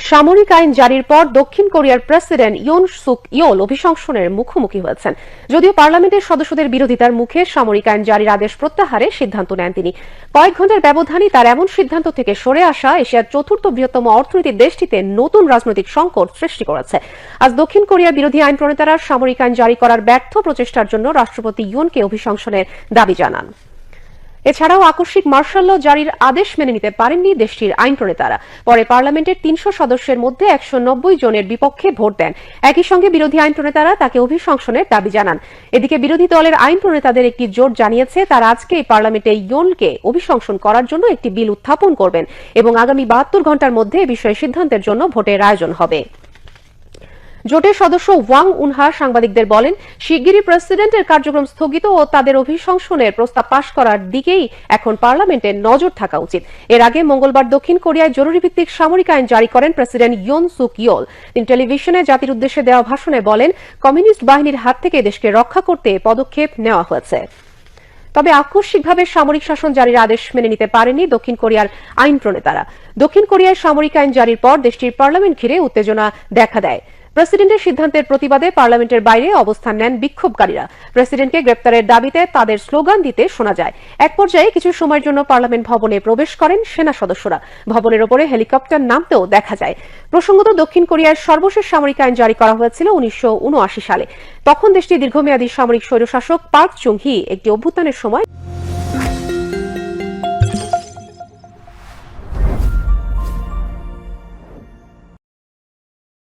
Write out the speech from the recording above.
সামরিক আইন জারির পর দক্ষিণ কোরিয়ার প্রেসিডেন্ট ইয়ন সুক ইয়োল অভিশংসনের মুখোমুখি হয়েছেন। যদিও পার্লামেন্টের সদস্যদের বিরোধিতার মুখে সামরিক আইন জারির আদেশ প্রত্যাহারের সিদ্ধান্ত নেন তিনি। কয়েক ঘন্টার ব্যবধানেই তার এমন সিদ্ধান্ত থেকে সরে আসা এশিয়ার চতুর্থ বৃহত্তম অর্থনীতির দেশটিতে নতুন রাজনৈতিক সংকট সৃষ্টি করেছে। আজ দক্ষিণ কোরিয়ার বিরোধী আইন প্রণেতারা সামরিক আইন জারি করার ব্যর্থ প্রচেষ্টার জন্য রাষ্ট্রপতি ইয়নকে অভিশংসনের দাবি জানান। এছাড়াও আকস্মিক মার্শাল ল জারির আদেশ মেনে নিতে পারেননি দেশটির আইন প্রণেতারা। পরে পার্লামেন্টের ৩০০ সদস্যের মধ্যে ১৯০ জনের বিপক্ষে ভোট দেন। একই সঙ্গে বিরোধী আইন প্রণেতারা তাকে অভিশংসনের দাবি জানান। এদিকে বিরোধী দলের আইন প্রণেতাদের একটি জোট জানিয়েছে তারা আজকেই পার্লামেন্টে ইয়নকে অভিশংসন করার জন্য একটি বিল উত্থাপন করবেন এবং আগামী ৭২ ঘণ্টার মধ্যে এ বিষয়ে সিদ্ধান্তের জন্য ভোটের আয়োজন হবে। জোটের সদস্য ওয়াং উনহা সাংবাদিকদের বলেন, শিগগিরই প্রেসিডেন্টের কার্যক্রম স্থগিত ও তাদের অভিশংসনের প্রস্তাব পাশ করার দিকেই এখন পার্লামেন্টের নজর থাকা উচিত। এর আগে মঙ্গলবার দক্ষিণ কোরিয়ায় জরুরি ভিত্তিক সামরিক আইন জারি করেন প্রেসিডেন্ট ইয়ন সুক ইয়োল। তিনি টেলিভিশনে জাতির উদ্দেশ্যে দেওয়া ভাষণে বলেন, কমিউনিস্ট বাহিনীর হাত থেকে দেশকে রক্ষা করতে পদক্ষেপ নেওয়া হয়েছে। তবে আকস্মিকভাবে সামরিক শাসন জারির আদেশ মেনে নিতে পারেনি দক্ষিণ কোরিয়ার আইন প্রণেতারা। দক্ষিণ কোরিয়ার সামরিক আইন জারির পর দেশটির পার্লামেন্ট ঘিরে উত্তেজনা দেখা দেয়। প্রেসিডেন্টের সিদ্ধান্তের প্রতিবাদে পার্লামেন্টের বাইরে অবস্থান নেন বিক্ষোভকারীরা। প্রেসিডেন্টকে গ্রেপ্তারের দাবিতে তাদের স্লোগান দিতে শোনা যায়। এক পর্যায়ে কিছু সময়ের জন্য পার্লামেন্ট ভবনে প্রবেশ করেন সেনা সদস্যরা। ভবনের ওপরে হেলিকপ্টার নামতেও দেখা যায়। প্রসঙ্গত, দক্ষিণ কোরিয়ার সর্বশেষ সামরিক আইন জারি করা হয়েছিল ১৯৭৯ সালে। তখন দেশটির দীর্ঘমেয়াদী সামরিক স্বৈরশাসক পার্ক চুং হি একটি অভ্যুত্থানের সময়